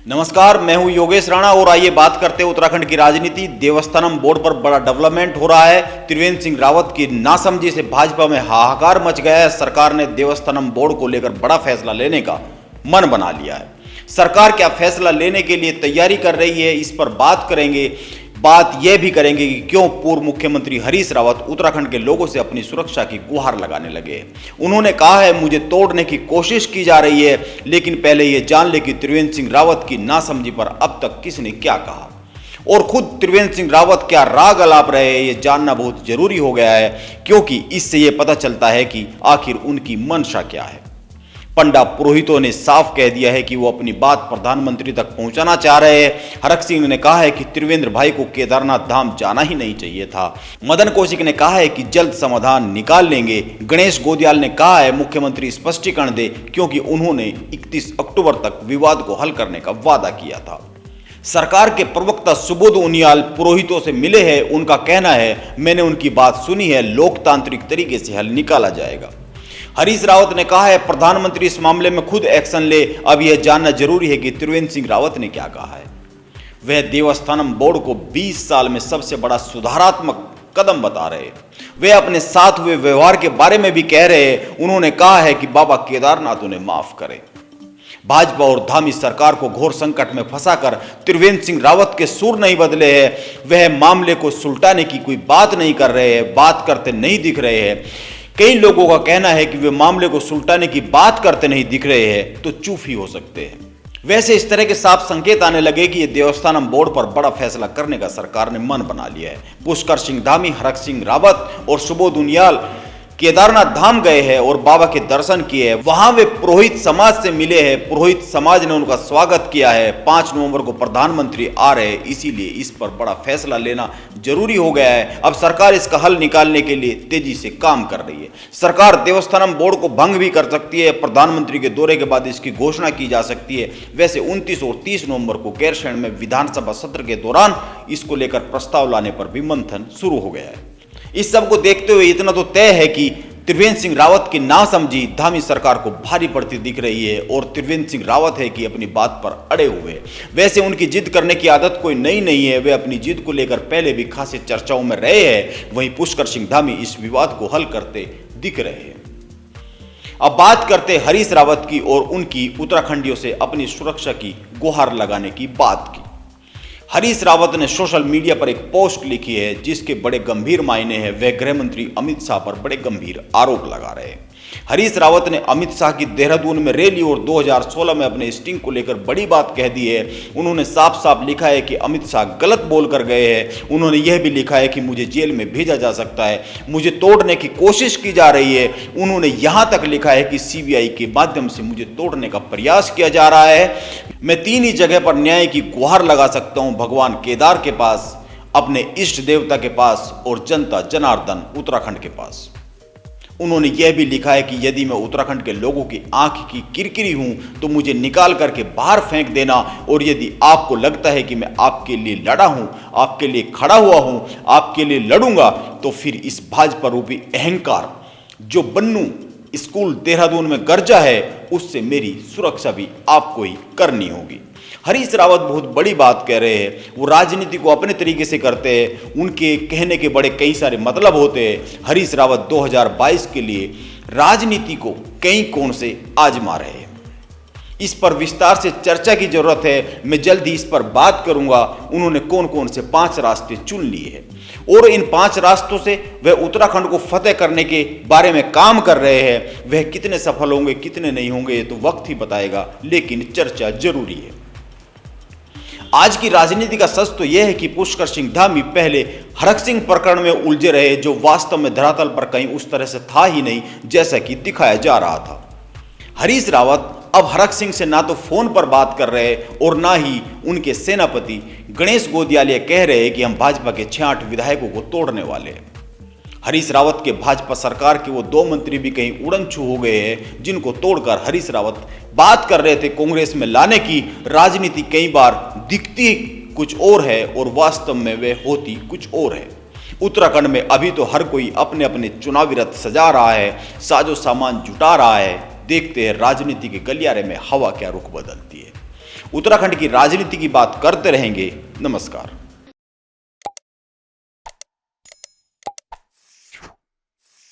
नमस्कार, मैं हूं योगेश राणा और आइए बात करते हैं उत्तराखंड की राजनीति। देवस्थानम बोर्ड पर बड़ा डेवलपमेंट हो रहा है। त्रिवेंद्र सिंह रावत की नासमझी से भाजपा में हाहाकार मच गया है। सरकार ने देवस्थानम बोर्ड को लेकर बड़ा फैसला लेने का मन बना लिया है। सरकार क्या फैसला लेने के लिए तैयारी कर रही है, इस पर बात करेंगे। बात यह भी करेंगे कि क्यों पूर्व मुख्यमंत्री हरीश रावत उत्तराखंड के लोगों से अपनी सुरक्षा की गुहार लगाने लगे। उन्होंने कहा है, मुझे तोड़ने की कोशिश की जा रही है, लेकिन पहले यह जान ले कि त्रिवेंद्र सिंह रावत की नासमझी पर अब तक किसने क्या कहा और खुद त्रिवेंद्र सिंह रावत क्या राग अलाप रहे हैं, यह जानना बहुत जरूरी हो गया है, क्योंकि इससे यह पता चलता है कि आखिर उनकी मंशा क्या है। पंडा पुरोहितों ने साफ कह दिया है कि वो अपनी बात प्रधानमंत्री तक पहुंचाना चाह रहे हैं। हरक सिंह ने कहा है कि त्रिवेंद्र भाई को केदारनाथ धाम जाना ही नहीं चाहिए था। मदन कौशिक ने कहा है कि जल्द समाधान निकाल लेंगे। गणेश गोदियाल ने कहा है मुख्यमंत्री स्पष्टीकरण दे, क्योंकि उन्होंने 31 अक्टूबर तक विवाद को हल करने का वादा किया था। सरकार के प्रवक्ता सुबोध उनियाल पुरोहितों से मिले हैं। उनका कहना है, मैंने उनकी बात सुनी है, लोकतांत्रिक तरीके से हल निकाला जाएगा। हरीश रावत ने कहा है, प्रधानमंत्री इस मामले में खुद एक्शन ले। अब यह जानना जरूरी है कि त्रिवेंद्र सिंह रावत ने क्या कहा है। वह देवस्थानम बोर्ड को 20 साल में सबसे बड़ा सुधारात्मक कदम बता रहे हैं। वे अपने साथ हुए व्यवहार के बारे में भी कह रहे हैं। उन्होंने कहा है कि बाबा केदारनाथ उन्हें माफ करें। भाजपा और धामी सरकार को घोर संकट में फंसाकर त्रिवेंद्र सिंह रावत के सुर नहीं बदले हैं। वह मामले को सुलटाने की कोई बात नहीं कर रहे हैं, बात करते नहीं दिख रहे हैं। कई लोगों का कहना है कि वे मामले को सुलटाने की बात करते नहीं दिख रहे हैं तो चुप ही हो सकते हैं। वैसे इस तरह के साफ संकेत आने लगे कि ये देवस्थानम बोर्ड पर बड़ा फैसला करने का सरकार ने मन बना लिया है। पुष्कर सिंह धामी, हरक सिंह रावत और सुबोध उनियाल केदारनाथ धाम गए हैं और बाबा के दर्शन किए हैं। वहां वे पुरोहित समाज से मिले हैं। पुरोहित समाज ने उनका स्वागत किया है। 5 नवंबर को प्रधानमंत्री आ रहे हैं, इसीलिए इस पर बड़ा फैसला लेना जरूरी हो गया है। अब सरकार इसका हल निकालने के लिए तेजी से काम कर रही है। सरकार देवस्थानम बोर्ड को भंग भी कर सकती है। प्रधानमंत्री के दौरे के बाद इसकी घोषणा की जा सकती है। वैसे 29 और 30 नवंबर को गैरसैंण में विधानसभा सत्र के दौरान इसको लेकर प्रस्ताव लाने पर भी मंथन शुरू हो गया है। इस सब को देखते हुए इतना तो तय है कि त्रिवेंद्र सिंह रावत की नासमझी धामी सरकार को भारी पड़ती दिख रही है और त्रिवेंद्र सिंह रावत है कि अपनी बात पर अड़े हुए हैं। वैसे उनकी जिद करने की आदत कोई नई नहीं है। वे अपनी जिद को लेकर पहले भी खासी चर्चाओं में रहे हैं। वहीं पुष्कर सिंह धामी इस विवाद को हल करते दिख रहे हैं। अब बात करते हरीश रावत की और उनकी उत्तराखंडियों से अपनी सुरक्षा की गुहार लगाने की बात की। हरीश रावत ने सोशल मीडिया पर एक पोस्ट लिखी है जिसके बड़े गंभीर मायने हैं। वह गृह मंत्री अमित शाह पर बड़े गंभीर आरोप लगा रहे हैं। हरीश रावत ने अमित शाह की देहरादून में रैली और 2016 में अपने स्टिंग को लेकर बड़ी बात कह दी है। उन्होंने साफ साफ लिखा है कि अमित शाह गलत बोल कर गए हैं। उन्होंने यह भी लिखा है कि मुझे जेल में भेजा जा सकता है, मुझे तोड़ने की कोशिश की जा रही है। उन्होंने यहां तक लिखा है कि सीबीआई के माध्यम से मुझे तोड़ने का प्रयास किया जा रहा है। मैं 3 ही जगह पर न्याय की गुहार लगा सकता हूं, भगवान केदार के पास, अपने इष्ट देवता के पास और जनता जनार्दन उत्तराखंड के पास। उन्होंने यह भी लिखा है कि यदि मैं उत्तराखंड के लोगों की आंख की किरकिरी हूं तो मुझे निकाल करके बाहर फेंक देना, और यदि आपको लगता है कि मैं आपके लिए लड़ा हूं, आपके लिए खड़ा हुआ हूं, आपके लिए लड़ूंगा, तो फिर इस भाजपा रूपी अहंकार जो बन्नू स्कूल देहरादून में गर्जा है, उससे मेरी सुरक्षा भी आपको ही करनी होगी। हरीश रावत बहुत बड़ी बात कह रहे हैं। वो राजनीति को अपने तरीके से करते हैं। उनके कहने के बड़े कई सारे मतलब होते हैं। हरीश रावत 2022 के लिए राजनीति को कई कोण से आजमा रहे हैं। इस पर विस्तार से चर्चा की जरूरत है। मैं जल्द ही इस पर बात करूंगा। उन्होंने कौन कौन से 5 रास्ते चुन लिए हैं और इन 5 रास्तों से वह उत्तराखंड को फतेह करने के बारे में काम कर रहे हैं। वह कितने सफल होंगे, कितने नहीं होंगे, ये तो वक्त ही बताएगा, लेकिन चर्चा जरूरी है। आज की राजनीति का सच तो यह है कि पुष्कर सिंह धामी पहले हरक सिंह प्रकरण में उलझे रहे, जो वास्तव में धरातल पर कहीं उस तरह से था ही नहीं जैसा कि दिखाया जा रहा था। हरीश रावत अब हरक सिंह से ना तो फोन पर बात कर रहे और ना ही उनके सेनापति गणेश गोदियाल कह रहे हैं कि हम भाजपा के 6-8 विधायकों को तोड़ने वाले हैं। हरीश रावत के भाजपा सरकार के वो 2 मंत्री भी कहीं उड़न-छू हो गए हैं, जिनको तोड़कर हरीश रावत बात कर रहे थे कांग्रेस में लाने की। राजनीति कई बार दिखती कुछ और है और वास्तव में वे होती कुछ और है। उत्तराखंड में अभी तो हर कोई अपने अपने चुनावी रथ सजा रहा है, साजो सामान जुटा रहा है। देखते हैं राजनीति के गलियारे में हवा क्या रुख बदलती है। उत्तराखंड की राजनीति की बात करते रहेंगे। नमस्कार।